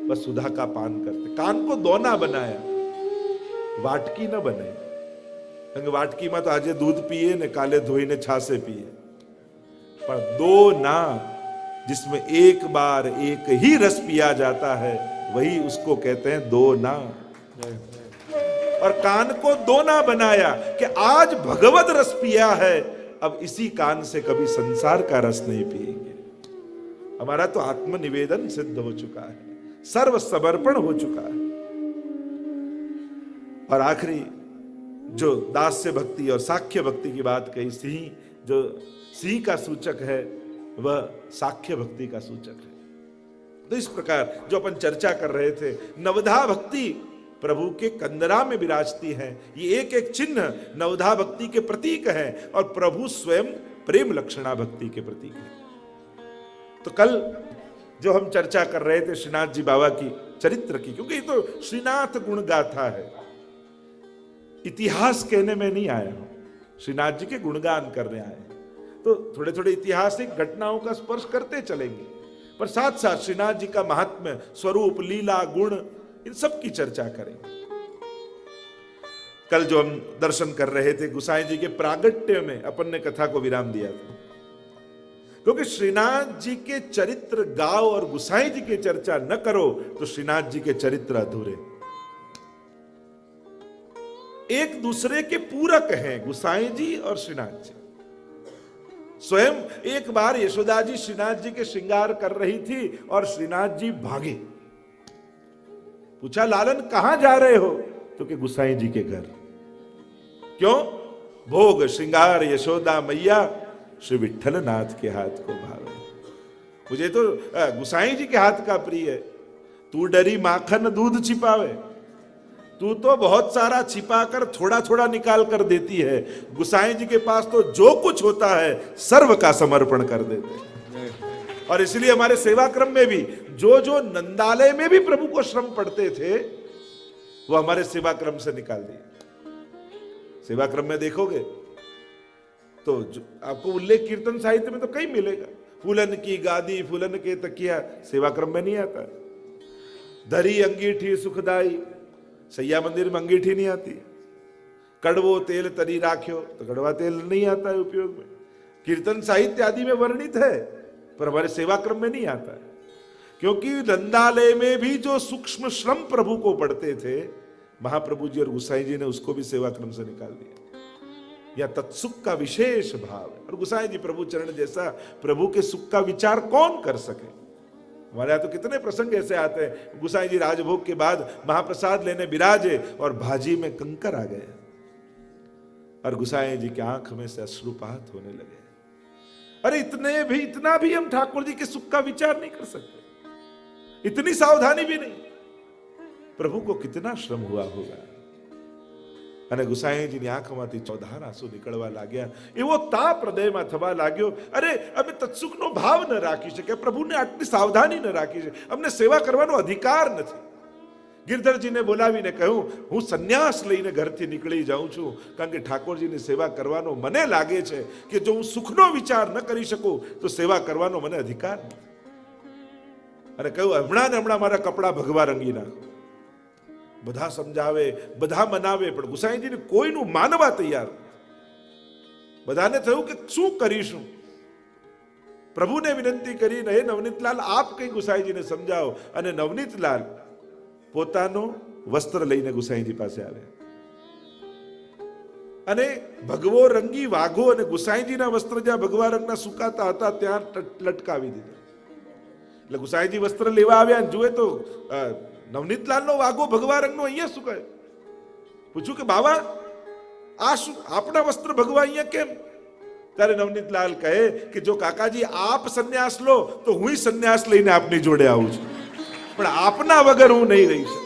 बस सुधा का पान करते। कान को दोना बनाया, वाटकी न बनाई। क्योंकि वाटकी में तो आज दूध पिए ने काले धोई ने छासे पिए, पर दो ना, जिसमें एक बार एक ही रस पिया जाता है, वही उसको कहते हैं दो ना। और कान को दो ना बनाया कि आज भगवत रस पिया है, अब इसी कान से कभी संसार का रस नहीं पिएंगे। हमारा तो आत्मनिवेदन सिद्ध हो चुका है, सर्व समर्पण हो चुका है। और आखिरी जो दास्य भक्ति और साख्य भक्ति की बात कही, सिंह जो सिंह का सूचक है वह साख्य भक्ति का सूचक है। तो इस प्रकार जो अपन चर्चा कर रहे थे, नवधा भक्ति प्रभु के कंदरा में विराजती है। ये एक एक चिन्ह नवधा भक्ति के प्रतीक है और प्रभु स्वयं प्रेम लक्षणा भक्ति के प्रतीक है। तो कल जो हम चर्चा कर रहे थे श्रीनाथ जी बाबा की चरित्र की, क्योंकि ये तो श्रीनाथ गुण गाथा है, इतिहास कहने में नहीं आया हूं, श्रीनाथ जी के गुणगान करने आए। तो थोड़े थोड़े ऐतिहासिक घटनाओं का स्पर्श करते चलेंगे, पर साथ साथ श्रीनाथ जी का महात्म्य, स्वरूप, लीला, गुण, इन सब की चर्चा करेंगे। कल जो हम दर्शन कर रहे थे गुसाई जी के प्रागट्य में अपन ने कथा को विराम दिया था, क्योंकि श्रीनाथ जी के चरित्र गाओ और गुसाई जी की चर्चा न करो तो श्रीनाथ जी के चरित्र अधूरे। एक दूसरे के पूरक हैं गुसाई जी और श्रीनाथ जी। स्वयं एक बार यशोदा जी श्रीनाथ जी के श्रृंगार कर रही थी और श्रीनाथ जी भागे। पूछा, लालन कहां जा रहे हो? तो कि गुसाई जी के घर। क्यों? भोग श्रृंगार यशोदा मैया श्री विठ्ठल नाथ के हाथ को भावे। मुझे तो गुसाई जी के हाथ का प्रिय है। तू डरी माखन दूध छिपावे, तू तो बहुत सारा छिपा कर थोड़ा थोड़ा निकाल कर देती है। गुसाई जी के पास तो जो कुछ होता है सर्व का समर्पण कर देते। और इसलिए हमारे सेवा क्रम में भी जो जो नंदालय में भी प्रभु को श्रम पड़ते थे वो हमारे सेवा क्रम से निकाल दिए। सेवा क्रम में देखोगे तो आपको उल्लेख कीर्तन साहित्य में तो कहीं मिलेगा। फूलन की गादी, फूलन के तकिया, सेवा क्रम में नहीं आता। धरी अंगीठी सुखदाई, सैया मंदिर में अंगीठी नहीं आती। कड़वो तेल तरी राख्यो, तो कड़वा तेल नहीं आता है उपयोग में। कीर्तन साहित्य आदि में वर्णित है पर हमारे सेवा क्रम में नहीं आता है, क्योंकि नंदालय में भी जो सूक्ष्म श्रम प्रभु को पड़ते थे, महाप्रभु जी और गुसाई जी ने उसको भी सेवा क्रम से निकाल दिया। या तत्सुख का विशेष भाव है। और गुसाई जी प्रभु चरण जैसा प्रभु के सुख का विचार कौन कर सके। हमारे यहां तो कितने प्रसंग ऐसे आते हैं, गुसाई जी राजभोग के बाद महाप्रसाद लेने विराजे और भाजी में कंकर आ गए और गुसाई जी की आंख में से अश्रुपात होने लगे। अरे इतना भी हम ठाकुर जी के सुख का विचार नहीं कर सकते, इतनी सावधानी भी नहीं। प्रभु को कितना श्रम हुआ होगा। અને ગુસાઈજીની આંખમાંથી ચોધાર આંસુ નીકળવા लाग्યા। એવો તાપ હૃદયમાં થવા लाग्યો। અરે અમે તત્સુખનો ભાવ ન રાખી શકે, પ્રભુને આટલી સાવધાની ન રાખી છે, અમને સેવા કરવાનો અધિકાર નથી। गिरधरजीने બોલાવીને કહ્યું, હું સંન્યાસ લઈને ઘરથી નીકળી જાઉં છું, કારણ કે ઠાકોરજીની સેવા કરવાનો મને લાગે છે કે જો હું સુખનો વિચાર ન કરી શકું તો સેવા કરવાનો મને અધિકાર નથી। અને કહ્યું, હમણાં ને હમણાં મારા કપડા ભગવા રંગી નાખો। બધા સમજાવે, બધા મનાવે, પણ ગુસાઈજીને કોઈનું માનવા તૈયાર। બધાને થયું કે શું કરીશું। પ્રભુને વિનંતી કરીને, હે નવનીતલાલ આપ કઈ ગુસાઈજીને સમજાવો। અને નવનીતલાલ પોતાનો વસ્ત્ર લઈને ગુસાઈજી પાસે આવ્યા અને ભગવો રંગી વાઘો અને ગુસાઈજીના વસ્ત્ર જ્યાં ભગવા રંગના સુકાતા હતા ત્યાં લટકાવી દીધા। એટલે ગુસાઈજી વસ્ત્ર લેવા આવ્યા, જુએ તો નવનીતલાલનો વાઘો ભગવા રંગનો અહીંયા સુકાય। પૂછ્યું કે બાવા આ શું, આપના વસ્ત્ર ભગવા અહીંયા કેમ? ત્યારે નવનીતલાલ કહે કે જો કાકાજી આપ સંન્યાસ લો તો હું સંન્યાસ લઈને આપની જોડે આવું છું, પણ આપના વગર હું નહીં રહી શકું।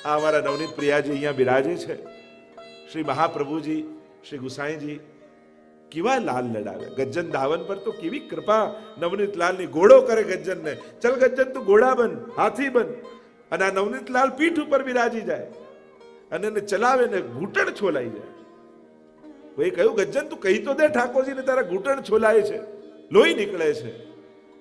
આ અમારા નવનીત પ્રિયાજી અહીંયા બિરાજે છે। શ્રી મહાપ્રભુજી, શ્રી ગુસાઈજી કેવા લાલ લડાવ્યા। ગજ્જન ધાવન પર તો કેવી કૃપા નવનીતલાલની। ઘોડો કરે ગજ્જનને, ચલ ગજ્જન તું ઘોડા બન, હાથી બન। અને આ નવનીતલાલ પીઠ ઉપર બિરાજી જાય અને એને ચલાવે ને ઘૂંટણ છોલાઈ જાય। કોઈ કહ્યું, ગજ્જન તું કહી તો દે ઠાકોરજીને તારા ઘૂંટણ છોલાય છે, લોહી નીકળે છે।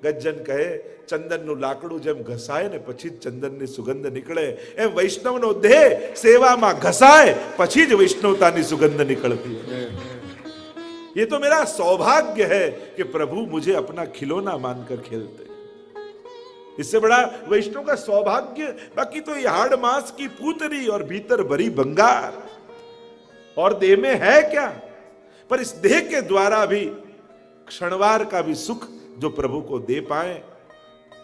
ગજ્જન કહે ચંદનનું લાકડું જેમ ઘસાય ને પછી જ ચંદનની સુગંધ નીકળે, એમ વૈષ્ણવનો દેહ સેવામાં ઘસાય પછી જ વૈષ્ણવતાની સુગંધ निकलती है। ये तो मेरा सौभाग्य है कि प्रभु मुझे अपना खिलौना मानकर खेलते, इससे बड़ा वैष्णव का सौभाग्य बाकी तो ये हाड़ मांस की पूतरी और भीतर भरी बंगार, और देह में है क्या, पर इस देह के द्वारा भी क्षणवार का भी सुख जो प्रभु को दे पाए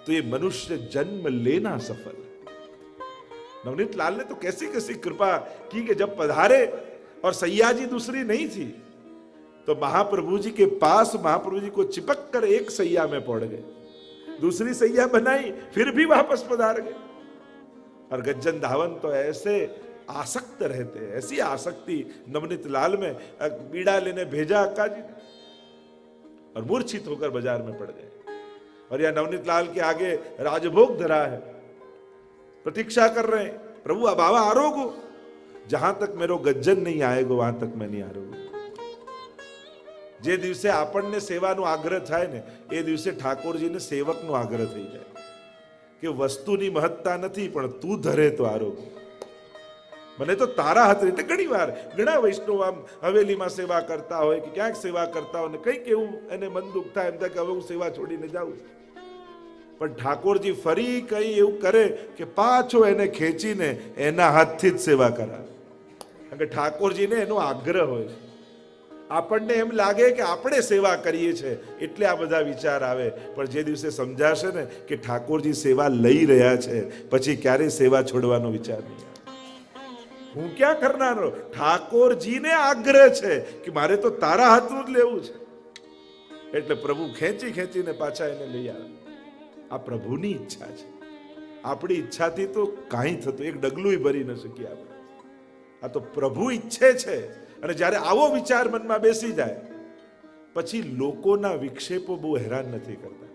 तो ये मनुष्य जन्म लेना सफल। नवनीत लाल ने तो कैसी कैसी कृपा की कि जब पधारे और सैया जी दूसरी नहीं थी तो महाप्रभु जी के पास महाप्रभु जी को चिपक कर एक सैया में पड़ गए, दूसरी सैया बनाई फिर भी वापस पधार गए। और गज्जन धावन तो ऐसे आसक्त रहते हैं, ऐसी आसक्ति नवनीत लाल में बीड़ा लेने भेजा अक्का जी ने और मूर्छित होकर बाजार में पड़ गए। और यह नवनीत लाल के आगे राजभोग धरा है, प्रतीक्षा कर रहे हैं प्रभु अब आवा आरोग हो, जहां तक मेरो गज्जन नहीं आएगो वहां तक मैं नहीं आरोग। જે દિવસે આપણને સેવાનો આગ્રહ થાય ને એ દિવસે ઠાકોરજીને સેવકનો આગ્રહ થઈ જાય કે વસ્તુની મહત્તા નથી પણ તું ધરે તો આરોગ્ય, મને તો તારા હાથે। એટલે ઘણી વાર ઘણા વૈષ્ણવ આમ હવેલીમાં સેવા કરતા હોય કે ક્યાંક સેવા કરતા હોય ને કંઈક એવું એને મન દુઃખ થાય, એમ થાય કે હવે હું સેવા છોડીને જાઉં, પણ ઠાકોરજી ફરી કઈ એવું કરે કે પાછો એને ખેંચીને એના હાથથી જ સેવા કરાવે, કારણ કે ઠાકોરજીને એનો આગ્રહ હોય છે। આપણને એમ લાગે કે આપણે સેવા કરીએ છીએ એટલે આ બધા વિચાર આવે, પણ જે દિવસે સમજાશે ને કે ઠાકોરજી સેવા લઈ રહ્યા છે પછી ક્યારે સેવા છોડવાનો વિચાર નહીં આવે। હું ક્યાં કરનારો, ઠાકોરજીને આગ્રહ છે કે મારે તો તારા હાથનું જ લેવું છે, એટલે પ્રભુ ખેંચી ખેંચીને પાછા એને લઈ આવે। આ પ્રભુની ઈચ્છા છે, આપણી ઈચ્છાથી તો કાંઈ થતું એક ડગલું ભરી ન શકીએ આપણે, આ તો પ્રભુ ઈચ્છે છે। અને જ્યારે આવો વિચાર મનમાં બેસી જાય પછી લોકોના વિક્ષેપો બહુ હેરાન નથી કરતા।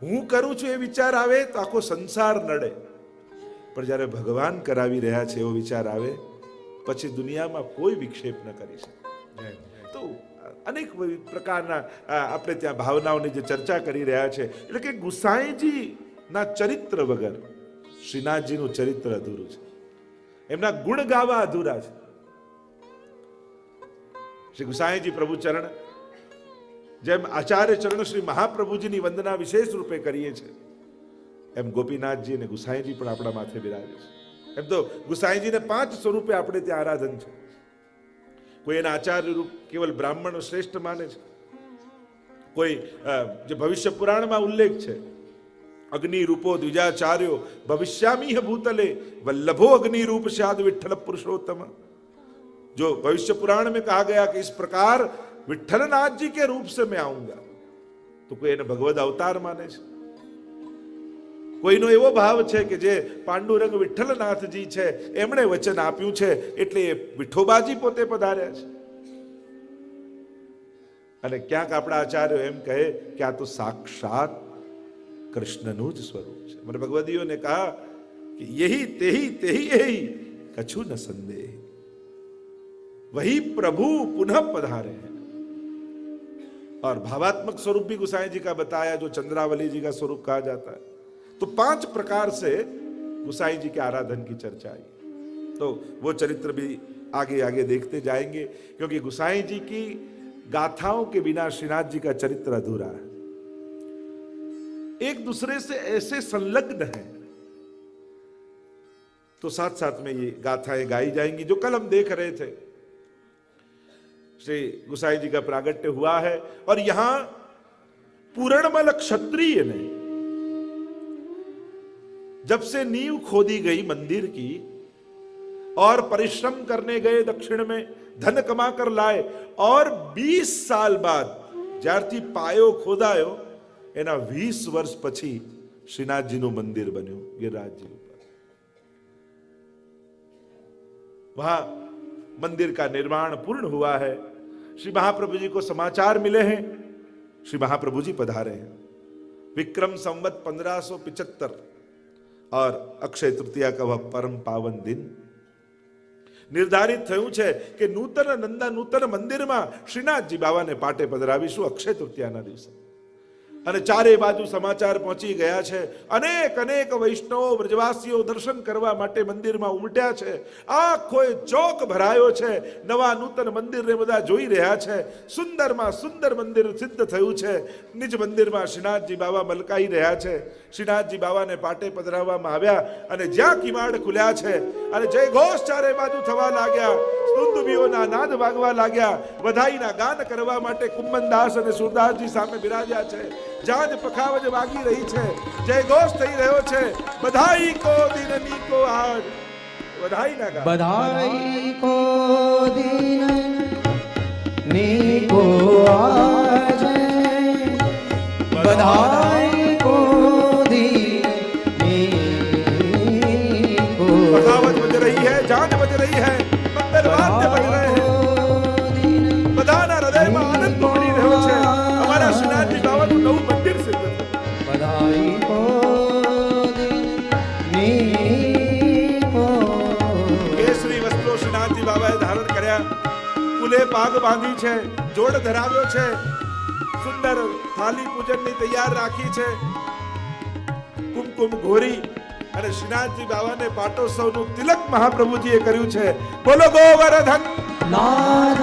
હું કરું છું એ વિચાર આવે તો આખો સંસાર નડે, પણ જ્યારે ભગવાન કરાવી રહ્યા છે એવો વિચાર આવે પછી દુનિયામાં કોઈ વિક્ષેપ ન કરી શકે। તો અનેક પ્રકારના આપણે ત્યાં ભાવનાઓની જે ચર્ચા કરી રહ્યા છે, એટલે કે ગુસાઈજીના ચરિત્ર વગર શ્રીનાથજીનું ચરિત્ર અધૂરું છે, એમના ગુણ ગાવા અધૂરા છે। श्री गुसाई जी प्रभु चरण जेम आचार्य चरण श्री महाप्रभुजी ની વંદના વિશેષ રૂપે કરીએ છે, એમ ગોપીનાથજી અને ગુસાઈજી પણ આપણા માથે બિરાજે છે। એમ તો ગુસાઈજીને 5 સ્વરૂપે આપણે ત્યાં આરાધન છે। કોઈ એના આચાર્ય રૂપ કેવલ બ્રાહ્મણ શ્રેષ્ઠ માને છે, કોઈ જે ભવિષ્ય પુરાણમાં ઉલ્લેખ છે अग्नि रूपो द्विजाचार्यो भविष्यामी भूतले वल्लभो अग्नि रूप शाद विठ्ठल पुरुषोत्तम। जो भविष्य पुराण में कहा गया कि इस प्रकार विठ्ठलनाथ जी के रूप से मैं आऊंगा, तो कोई એને ભગવદ અવતાર માને છે, કોઈનો એવો ભાવ છે કે જે પાંડુરંગ વિઠ્ઠલનાથજી છે એમણે વચન આપ્યું છે એટલે વિઠોબાજી પોતે પધાર્યા છે। અને ક્યાંક આપણા આચાર્યો એમ કહે કે આ તો સાક્ષાત કૃષ્ણનું જ સ્વરૂપ છે। મને ભગવદીઓને કહા कि यही तेही तेही यही कछु न संदेह, वही प्रभु पुनः पधारे हैं। और भावात्मक स्वरूप भी गुसाई जी का बताया, जो चंद्रावली जी का स्वरूप कहा जाता है। तो 5 प्रकार से गुसाई जी के आराधन की चर्चा आई, तो वो चरित्र भी आगे आगे देखते जाएंगे, क्योंकि गुसाई जी की गाथाओं के बिना श्रीनाथ जी का चरित्र अधूरा है। एक दूसरे से ऐसे संलग्न हैं, तो साथ साथ में ये गाथाएं गाई जाएंगी। जो कल हम देख रहे थे, श्री गुसाई जी का प्रागट्य हुआ है, और यहां पूरणमल क्षत्रिय ने जब से नींव खोदी गई मंदिर की और परिश्रम करने गए, दक्षिण में धन कमा कर लाए, और 20 साल बाद ज्यारथी पायो खोदायो एना 20 वर्ष पछी श्रीनाथजीનું મંદિર બન્યું गिरिराजजी ઉપર। वहां मंदिर का निर्माण पूर्ण हुआ है। श्री महाप्रभु जी को समाचार मिले हैं, श्री महाप्रभु जी पधारे हैं। विक्रम संवत 1575 और अक्षय तृतीया का वह परम पावन दिन निर्धारित થયું છે કે નૂતન મંદિરમાં શ્રીનાથજી બાવાને પાટે પધરાવીશું અક્ષય તૃતીયાના દિવસે। અને ચારે બાજુ સમાચાર પહોંચી ગયા છે. અનેક અનેક વૈષ્ણવો વ્રજવાસીઓ દર્શન કરવા માટે મંદિરમાં ઉમટ્યા છે. આખો ચોક ભરાયો છે. નવા નૂતન મંદિરને બધા જોઈ રહ્યા છે. સુંદરમાં સુંદર મંદિર સિદ્ધ થયું છે. નિજ મંદિરમાં શ્રીનાથજી બાબા મલકાઈ રહ્યા છે. શ્રીનાથજી બાબાને પાટે પધરાવવામાં આવ્યા અને જ્યાં કિવાડ ખુલ્યા છે અને જય ઘોષ ચારે બાજુ થવા લાગ્યા, સ્તુતિઓના નાદ વાગવા લાગ્યા, વધાઈના ગાન કરવા માટે કુંભનદાસ અને સુરદાસજી સામે બિરાજ્યા છે. જાજ પખાવજ વાગી રહી છે, જય ઘોષ થઈ રહ્યો છે. બધાઈ કો દિનની કો આજ, બધાઈ ના ગાન, બધાઈ કો દિનની કો આજ, બધાઈ કો દિનની કો पखावज बज रही है, जान बज रही है, मंगल वाद्य बज रहे हैं. બધાના હૃદયમાં આનંદ ઉમટી રહ્યો છે. અમારા શ્રીનાથજી બાબાનું નવું મંદિર સિદ્ધ થયું. બધાઈ કો દિનની કો કેસરી વસ્ત્રો શ્રીનાથજી બાબાએ ધારણ કર્યા, ફૂલે પાગ બાંધી છે, જોડ ધરાવ્યો છે, સુંદર થાલી પૂજનની તૈયાર રાખી છે, કુમકુમ ઘોરી અને શ્રીનાથજી બાબાને પાટોત્સવનું તિલક મહાપ્રભુજીએ કર્યું છે. બોલો ગોવર્ધન નાદ